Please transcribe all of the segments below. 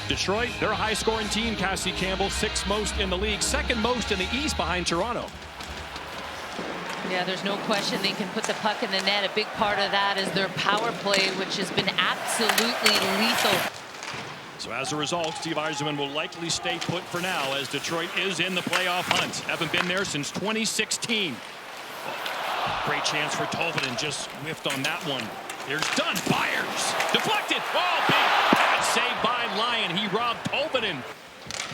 Detroit, they're a high-scoring team, Cassie Campbell, 6th most in the league, 2nd most in the East behind Toronto. Yeah, there's no question they can put the puck in the net. A big part of that is their power play, which has been absolutely lethal. So as a result, Steve Yzerman will likely stay put for now as Detroit is in the playoff hunt. Haven't been there since 2016. Great chance for Tolvanen, just whiffed on that one. Here's Dunn, fires, deflected. Oh, big pass saved by Lyon. He robbed Tolvanen.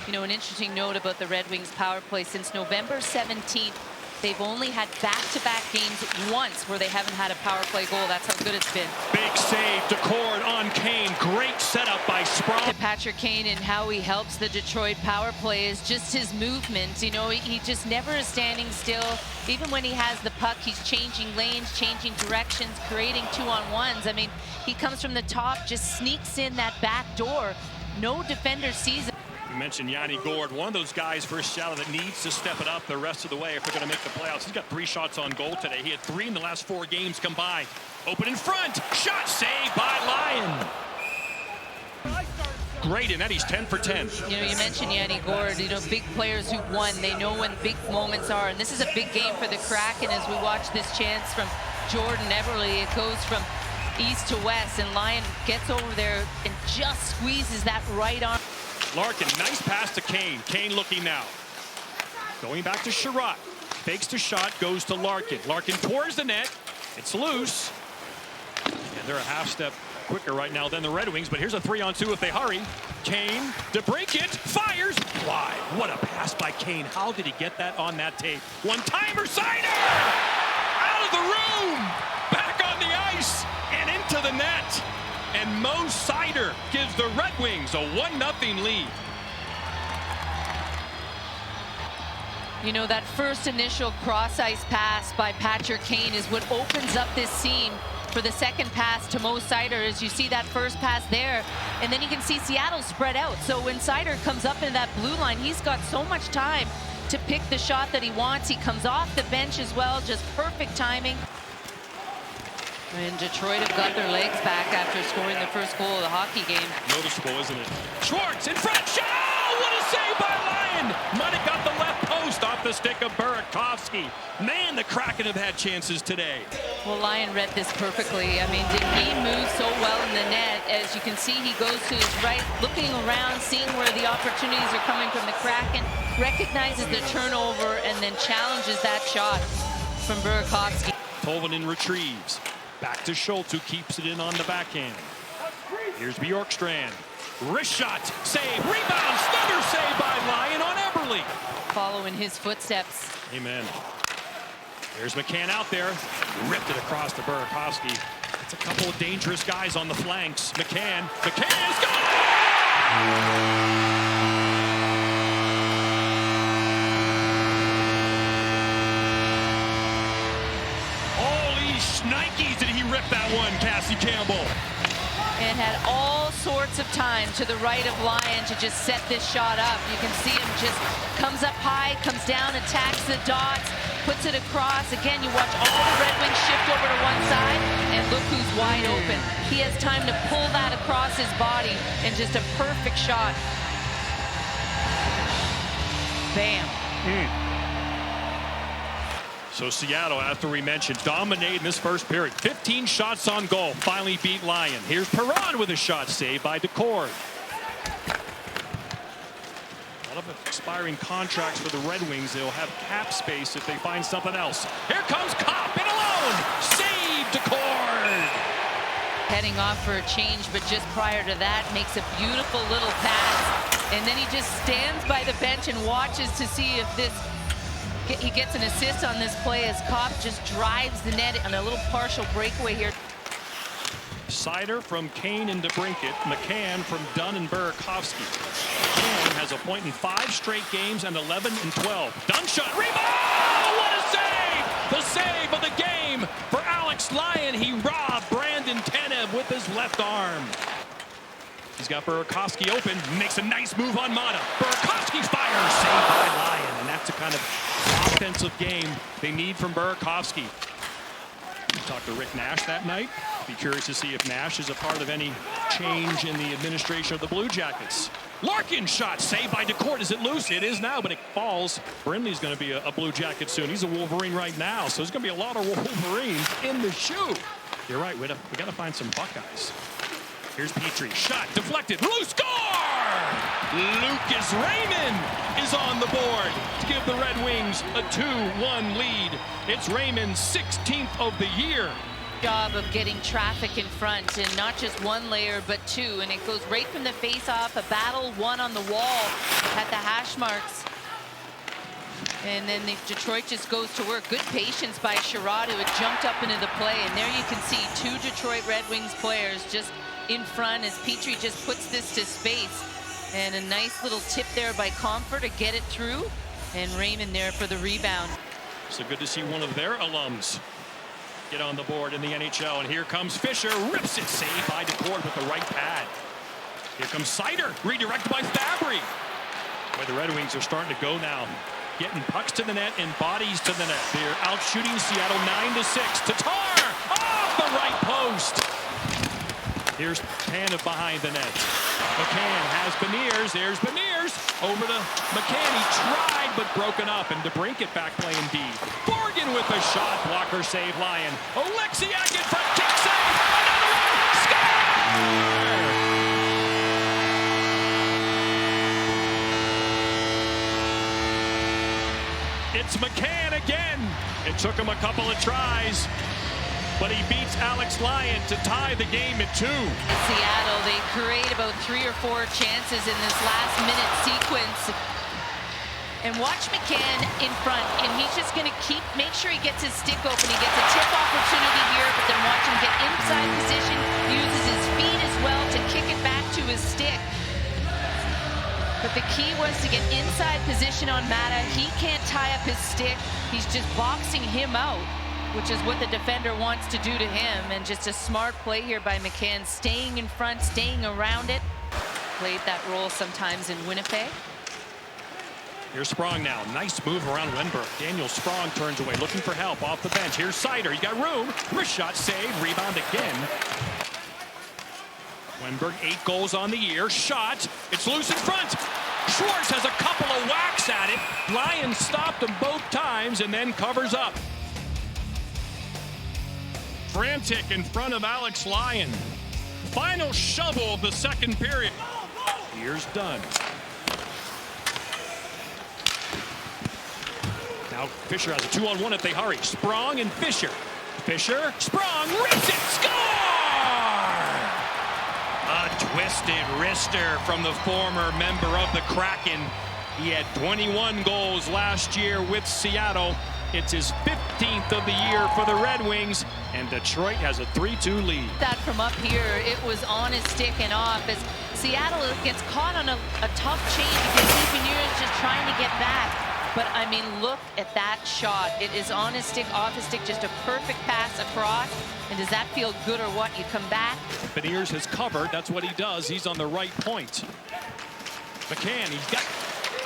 You know, an interesting note about the Red Wings power play, since November 17th, they've only had back-to-back games once where they haven't had a power play goal. That's how good it's been. Big save, Decord on Kane. Great setup by Sprawl. To Patrick Kane and how he helps the Detroit power play is just his movement. You know, he just never is standing still. Even when he has the puck, he's changing lanes, changing directions, creating 2-on-1s. I mean, he comes from the top, just sneaks in that back door. No defender sees it. You mentioned Yanni Gourde, one of those guys for Seattle that needs to step it up the rest of the way if they're going to make the playoffs. He's got 3 shots on goal today. He had 3 in the last 4 games combined. Open in front. Shot saved by Lyon. Great in that. He's 10 for 10. You know, you mentioned Yanni Gourde. You know, big players who won. They know when big moments are. And this is a big game for the Kraken as we watch this chance from Jordan Eberle. It goes from east to west, and Lyon gets over there and just squeezes that right arm. Larkin, nice pass to Kane. Kane looking now. Going back to Sherratt. Fakes the shot, goes to Larkin. Larkin towards the net. It's loose. And they're a half step quicker right now than the Red Wings, but here's a 3-on-2 if they hurry. Kane, DeBrincat, fires. Wide. What a pass by Kane. How did he get that on that tape? One-timer, Seider! Out of the room! Back on the ice and into the net. And Mo Seider gives the Red Wings a 1-0 lead. You know, that first initial cross-ice pass by Patrick Kane is what opens up this seam for the second pass to Mo Seider. As you see that first pass there, and then you can see Seattle spread out. So when Seider comes up in that blue line, he's got so much time to pick the shot that he wants. He comes off the bench as well, just perfect timing. And Detroit have got their legs back after scoring the first goal of the hockey game. Noticeable, isn't it? Schwartz in front. Shot! Oh, what a save by Lyon! Might have got the left post off the stick of Burakovsky. Man, the Kraken have had chances today. Well, Lyon read this perfectly. I mean, he moves so well in the net. As you can see, he goes to his right, looking around, seeing where the opportunities are coming from the Kraken, recognizes the turnover, and then challenges that shot from Burakovsky. Tolvanen retrieves. Back to Schultz, who keeps it in on the backhand. Here's Bjorkstrand. Wrist shot, save, rebound, stutter save by Lyon on Eberle. Follow in his footsteps. Amen. There's McCann out there. Ripped it across to Burakovsky. It's a couple of dangerous guys on the flanks. McCann is gone! Nikes did he rip that one, Cassie Campbell. And had all sorts of time to the right of Lyon to just set this shot up. You can see him just comes up high, comes down, attacks the dots, puts it across. Again, you watch all the Red Wings shift over to one side, and look who's wide open. He has time to pull that across his body, and just a perfect shot. Bam. So Seattle, after we mentioned, dominated this first period. 15 shots on goal, finally beat Lyon. Here's Perron with a shot saved by Decord. A lot of expiring contracts for the Red Wings. They'll have cap space if they find something else. Here comes Kopp in alone. Save Decord. Heading off for a change, but just prior to that, makes a beautiful little pass. And then he just stands by the bench and watches to see if he gets an assist on this play as Kopp just drives the net on a little partial breakaway here. Seider from Kane and DeBrincat. McCann from Dunn and Burakovsky. McCann has a point in 5 straight games and 11 and 12. Dunn shot, rebound! What a save! The save of the game for Alex Lyon. He robbed Brandon Tanev with his left arm. He's got Burakovsky open, makes a nice move on Mata. Burakovsky fires, saved by Lyon, and that's the kind of offensive game they need from Burakovsky. Talked to Rick Nash that night. Be curious to see if Nash is a part of any change in the administration of the Blue Jackets. Larkin shot saved by DeCourt. Is it loose? It is now, but it falls. Brindley's going to be a Blue Jacket soon. He's a Wolverine right now, so there's going to be a lot of Wolverines in the shoe. You're right. We got to find some Buckeyes. Here's Petrie. Shot deflected. Loose score! Lucas Raymond is on the board to give the Red Wings a 2-1 lead. It's Raymond's 16th of the year. Job of getting traffic in front, and not just one layer but two, and it goes right from the face-off. A battle won on the wall at the hash marks, and then Detroit just goes to work. Good patience by Sherrod, who had jumped up into the play, and there you can see two Detroit Red Wings players just in front as Petrie just puts this to space, and a nice little tip there by Comfort to get it through, and Raymond there for the rebound. So good to see one of their alums get on the board in the NHL. And here comes Fisher, rips it, saved by DeCourt with the right pad. Here comes Seider, redirected by Fabry. Boy, the Red Wings are starting to go now, getting pucks to the net and bodies to the net. They're out shooting Seattle 9-6. Tatar off the right post. Here's Tanev behind the net. McCann has Beniers. There's Beniers over to McCann. He tried, but broken up. And DeBrincat back playing D. Borgen with a shot. Blocker save, Lyon. Oleksiak in front. Kick save. Another one. Score! It's McCann again. It took him a couple of tries, but he beats Alex Lyon to tie the game at 2. Seattle, they create about 3 or 4 chances in this last-minute sequence. And watch McCann in front, and he's just going to make sure he gets his stick open. He gets a tip opportunity here, but then watch him get inside position, uses his feet as well to kick it back to his stick. But the key was to get inside position on Mata. He can't tie up his stick. He's just boxing him out, which is what the defender wants to do to him. And just a smart play here by McCann, staying in front, staying around it. Played that role sometimes in Winnipeg. Here's Sprong now. Nice move around Wenberg. Daniel Sprong turns away, looking for help off the bench. Here's Seider. He got room. Wrist shot save. Rebound again. Wenberg, 8 goals on the year. Shot. It's loose in front. Schwartz has a couple of whacks at it. Lyon stopped him both times and then covers up. Frantic in front of Alex Lyon. Final shovel of the second period. Here's Dunn. Now Fisher has a 2-on-1 if they hurry. Sprong and Fisher. Fisher, Sprong, rips it, score! A twisted wrister from the former member of the Kraken. He had 21 goals last year with Seattle. It's his 15th of the year for the Red Wings, and Detroit has a 3-2 lead. That from up here, it was on his stick and off as Seattle gets caught on a tough change because Beniers is just trying to get back. But, I mean, look at that shot. It is on his stick, off his stick, just a perfect pass across. And does that feel good or what? You come back. Beniers has covered. That's what he does. He's on the right point. McCann, he's got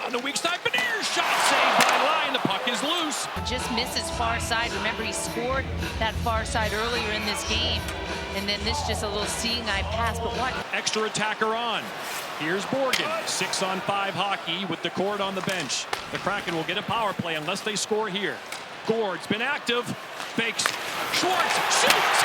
on the weak side. Beniers shot saved by Lyon. The puck is loose. Just misses far side. Remember, he scored that far side earlier in this game. And then this just a little seeing eye pass. But what? Extra attacker on. Here's Borgen. 6-on-5 hockey with DeCourt on the bench. The Kraken will get a power play unless they score here. Gord's been active. Fakes. Schwartz. Shoots.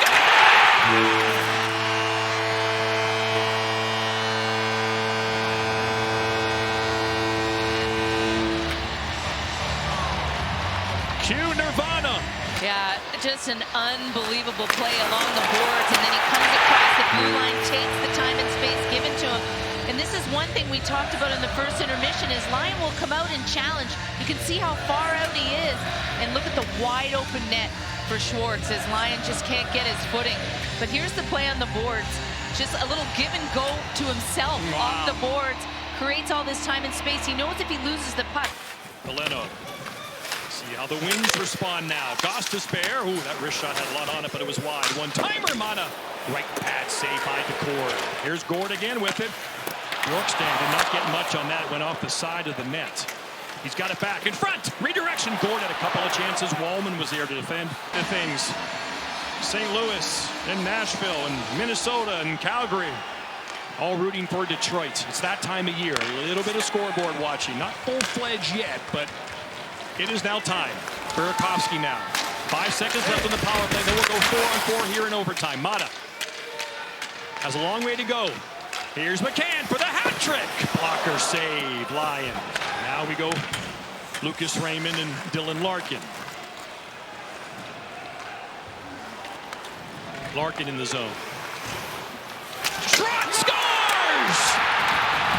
Cue Nirvana. Yeah, just an unbelievable play along the boards, and then he comes across the blue line, takes the time and space given to him. And this is one thing we talked about in the first intermission is Lyon will come out and challenge. You can see how far out he is. And look at the wide open net for Schwartz as Lyon just can't get his footing. But here's the play on the boards. Just a little give and go to himself off the boards. Creates all this time and space. He knows if he loses the puck. Galeno. See how the Wings respond now. Goss to spare. Ooh, that wrist shot had a lot on it, but it was wide. One-timer, Mata. Right pad save by DeCourt. Here's Gord again with it. Bjorkstrand did not get much on that. Went off the side of the net. He's got it back in front. Redirection. Gord had a couple of chances. Wallman was there to defend the things. St. Louis and Nashville and Minnesota and Calgary all rooting for Detroit. It's that time of year. A little bit of scoreboard watching. Not full-fledged yet, but it is now time. Burakovsky now. 5 seconds left on the power play. Then we'll go 4-on-4 here in overtime. Mata has a long way to go. Here's McCann for the hat trick. Blocker save. Lyon. Now we go Lucas Raymond and Dylan Larkin. Larkin in the zone. Sherratt scores!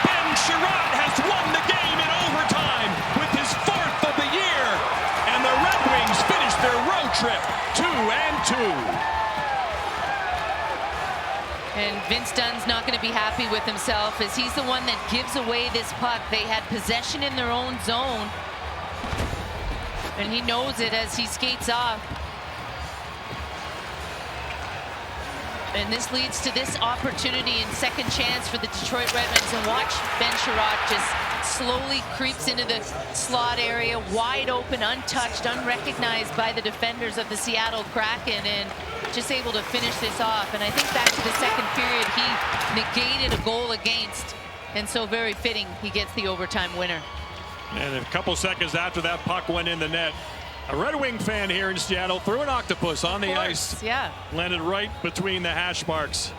Ben Sherratt has won the game in overtime with his 4th of the year. And the Red Wings finish their road trip 2-2. And Vince Dunn's not going to be happy with himself as he's the one that gives away this puck. They had possession in their own zone. And he knows it as he skates off. And this leads to this opportunity and second chance for the Detroit Red Wings. And watch Ben Sherratt just slowly creeps into the slot area, wide open, untouched, unrecognized by the defenders of the Seattle Kraken, and just able to finish this off. And I think back to the second period, he negated a goal against, and so very fitting he gets the overtime winner. And a couple seconds after that puck went in the net, a Red Wing fan here in Seattle threw an octopus on the ice. Yeah. Landed right between the hash marks.